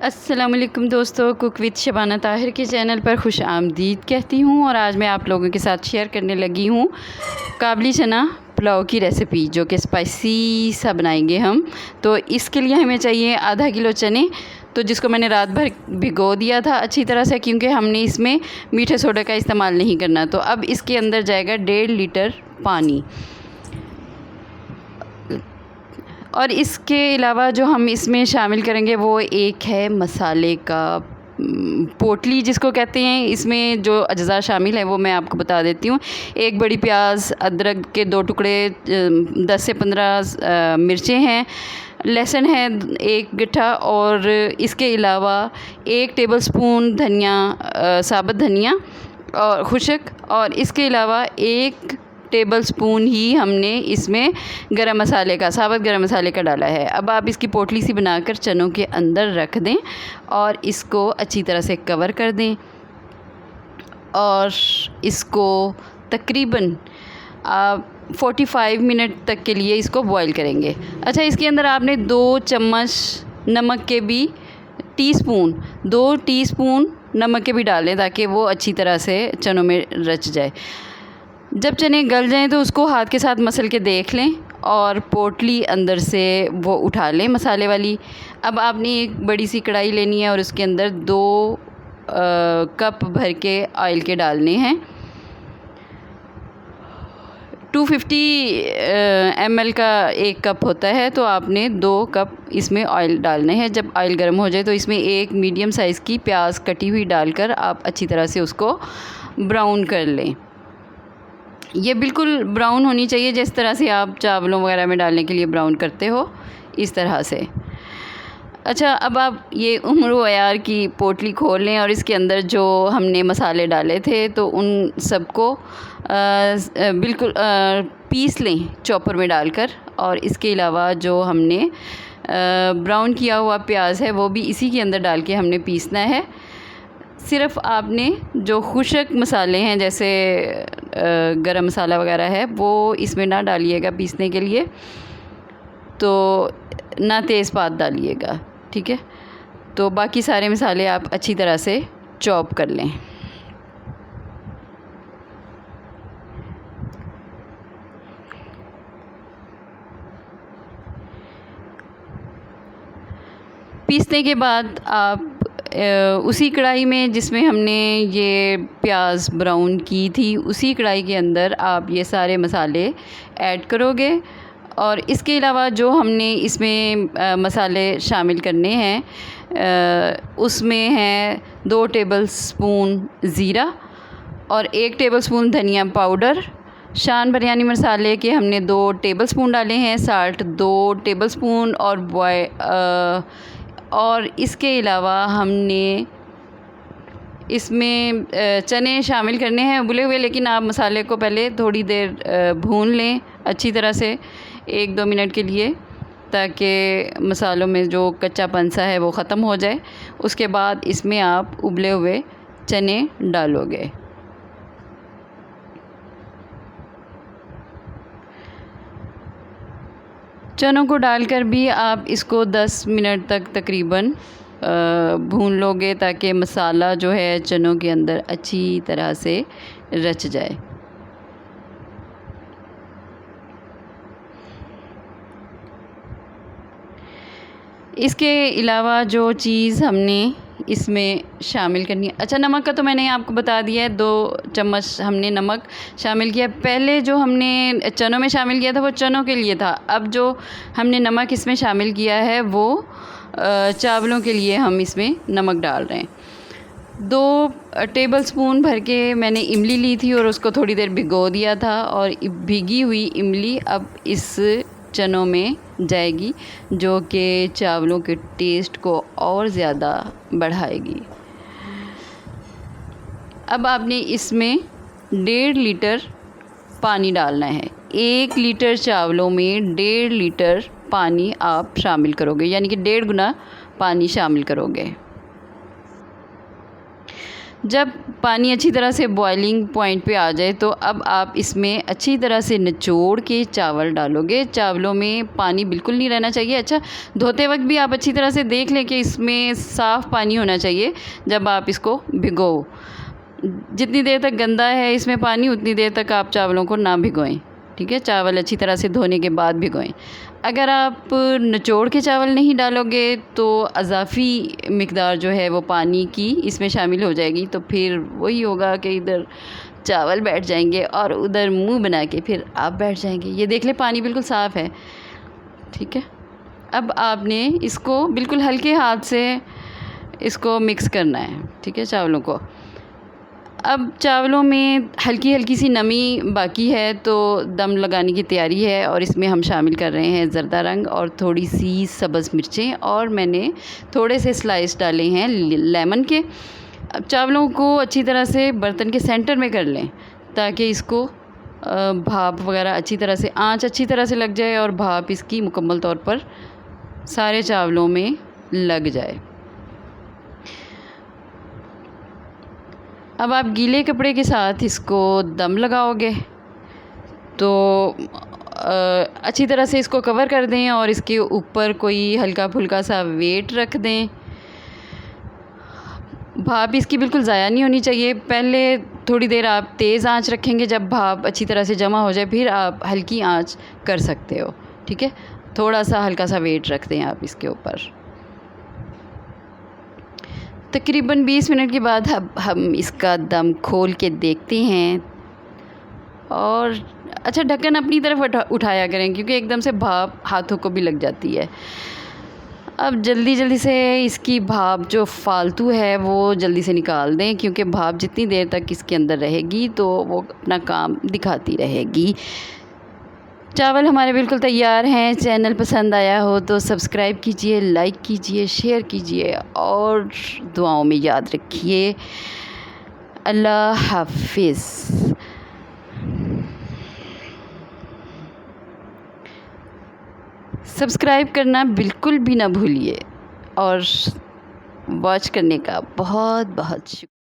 अस्सलामुअलैकुम दोस्तों, cook with Shabana Tahir के चैनल पर खुश आमदीद कहती हूँ। और आज मैं आप लोगों के साथ शेयर करने लगी हूँ काबली चना पुलाव की रेसिपी, जो कि स्पाइसी सा बनाएंगे हम। तो इसके लिए हमें चाहिए आधा किलो चने, तो जिसको मैंने रात भर भिगो दिया था अच्छी तरह से, क्योंकि हमने इसमें मीठे सोडा का इस्तेमाल नहीं करना। तो अब इसके अंदर जाएगा 1.5 लीटर पानी। और इसके अलावा जो हम इसमें शामिल करेंगे वो एक है मसाले का पोटली जिसको कहते हैं। इसमें जो अज्जा शामिल है वो मैं आपको बता देती हूँ। एक बड़ी प्याज, अदरक के 2 टुकड़े, 10 से 15 मिर्चें हैं, लहसुन है 1 गट्ठा, और इसके अलावा 1 टेबलस्पून धनिया, साबुत धनिया और खुशक, और इसके अलावा 1 टेबलस्पून ही हमने इसमें गरम मसाले का, साबुत गरम मसाले का डाला है। अब आप इसकी पोटली सी बनाकर चनों के अंदर रख दें और इसको अच्छी तरह से कवर कर दें, और इसको तकरीबन आप 45 मिनट तक के लिए इसको बॉईल करेंगे। अच्छा, इसके अंदर आपने 2 चम्मच नमक के भी 2 टीस्पून नमक के भी डालें, ताकि वो अच्छी तरह से चनों में रच जाए। जब चने गल जाएं तो उसको हाथ के साथ मसल के देख लें और पोटली अंदर से वो उठा लें मसाले वाली। अब आपने एक बड़ी सी कढ़ाई लेनी है और उसके अंदर 2 कप भर के ऑयल के डालने हैं। 250 ml का 1 कप होता है, तो आपने 2 कप इसमें ऑयल डालने हैं। जब ऑयल गर्म हो जाए तो इसमें एक मीडियम साइज़ की प्याज कटी हुई डालकर आप अच्छी तरह से उसको ब्राउन कर लें। ये बिल्कुल ब्राउन होनी चाहिए, जिस तरह से आप चावलों वगैरह में डालने के लिए ब्राउन करते हो, इस तरह से। अच्छा, अब आप ये उम्र अयार की पोटली खोल लें और इसके अंदर जो हमने मसाले डाले थे तो उन सबको बिल्कुल पीस लें चॉपर में डालकर। और इसके अलावा जो हमने ब्राउन किया हुआ प्याज है वो भी इसी के अंदर डाल के हमने पीसना है। सिर्फ़ आपने जो खुशक मसाले हैं, जैसे गरम मसाला वगैरह है, वो इसमें ना डालिएगा पीसने के लिए, तो ना तेज़पात डालिएगा, ठीक है। तो बाकी सारे मसाले आप अच्छी तरह से चॉप कर लें। पीसने के बाद आप उसी कढ़ाई में जिसमें हमने ये प्याज ब्राउन की थी, उसी कढ़ाई के अंदर आप ये सारे मसाले ऐड करोगे। और इसके अलावा जो हमने इसमें मसाले शामिल करने हैं उसमें हैं 2 टेबलस्पून ज़ीरा और 1 टेबलस्पून धनिया पाउडर। शान बिरयानी मसाले के हमने 2 टेबलस्पून डाले हैं, साल्ट 2 टेबलस्पून, और इसके अलावा हमने इसमें चने शामिल करने हैं उबले हुए, लेकिन आप मसाले को पहले थोड़ी देर भून लें अच्छी तरह से 1-2 मिनट के लिए, ताकि मसालों में जो कच्चापन सा है वो ख़त्म हो जाए। उसके बाद इसमें आप उबले हुए चने डालोगे। चनों को डालकर भी आप इसको 10 मिनट तक तकरीबन भून लोगे, ताकि मसाला जो है चनों के अंदर अच्छी तरह से रच जाए। इसके अलावा जो चीज़ हमने इसमें शामिल करनी है, अच्छा, नमक का तो मैंने आपको बता दिया है, 2 चम्मच हमने नमक शामिल किया। पहले जो हमने चनों में शामिल किया था वो चनों के लिए था। अब जो हमने नमक इसमें शामिल किया है वो चावलों के लिए हम इसमें नमक डाल रहे हैं। 2 टेबलस्पून भर के मैंने इमली ली थी और उसको थोड़ी देर भिगो दिया था, और भीगी हुई इमली अब इस चनों में जाएगी, जो कि चावलों के टेस्ट को और ज़्यादा बढ़ाएगी। अब आपने इसमें 1.5 लीटर पानी डालना है। 1 लीटर चावलों में 1.5 लीटर पानी आप शामिल करोगे, यानी कि 1.5 गुना पानी शामिल करोगे। जब पानी अच्छी तरह से बॉइलिंग पॉइंट पे आ जाए तो अब आप इसमें अच्छी तरह से निचोड़ के चावल डालोगे। चावलों में पानी बिल्कुल नहीं रहना चाहिए। अच्छा, धोते वक्त भी आप अच्छी तरह से देख लें कि इसमें साफ़ पानी होना चाहिए जब आप इसको भिगो। जितनी देर तक गंदा है इसमें पानी, उतनी देर तक आप चावलों को ना भिगोएं। ठीक है, चावल अच्छी तरह से धोने के बाद भिगोएं। अगर आप निचोड़ के चावल नहीं डालोगे तो अज़ाफ़ी मिक़दार जो है वो पानी की इसमें शामिल हो जाएगी, तो फिर वही होगा कि इधर चावल बैठ जाएंगे और उधर मुंह बना के फिर आप बैठ जाएंगे। ये देख लें, पानी बिल्कुल साफ़ है। ठीक है, अब आपने इसको बिल्कुल हल्के हाथ से इसको मिक्स करना है। ठीक है, चावलों को। अब चावलों में हल्की हल्की सी नमी बाकी है तो दम लगाने की तैयारी है, और इसमें हम शामिल कर रहे हैं ज़रदा रंग और थोड़ी सी सब्ज़ मिर्चें, और मैंने थोड़े से स्लाइस डाले हैं लेमन के। अब चावलों को अच्छी तरह से बर्तन के सेंटर में कर लें ताकि इसको भाप वगैरह अच्छी तरह से, आंच अच्छी तरह से लग जाए और भाप इसकी मुकम्मल तौर पर सारे चावलों में लग जाए। अब आप गीले कपड़े के साथ इसको दम लगाओगे तो अच्छी तरह से इसको कवर कर दें और इसके ऊपर कोई हल्का फुल्का सा वेट रख दें। भाप इसकी बिल्कुल ज़ाया नहीं होनी चाहिए। पहले थोड़ी देर आप तेज़ आंच रखेंगे, जब भाप अच्छी तरह से जमा हो जाए फिर आप हल्की आंच कर सकते हो। ठीक है, थोड़ा सा हल्का सा वेट रख दें आप इसके ऊपर। तकरीबन 20 मिनट के बाद हम इसका दम खोल के देखते हैं, और अच्छा, ढक्कन अपनी तरफ उठाया करें क्योंकि एकदम से भाप हाथों को भी लग जाती है। अब जल्दी जल्दी से इसकी भाप जो फालतू है वो जल्दी से निकाल दें, क्योंकि भाप जितनी देर तक इसके अंदर रहेगी तो वो अपना काम दिखाती रहेगी। चावल हमारे बिल्कुल तैयार हैं। चैनल पसंद आया हो तो सब्सक्राइब कीजिए, लाइक कीजिए, शेयर कीजिए और दुआओं में याद रखिए। अल्लाह हाफिज़। सब्सक्राइब करना बिल्कुल भी ना भूलिए, और वॉच करने का बहुत बहुत शुक्रिया।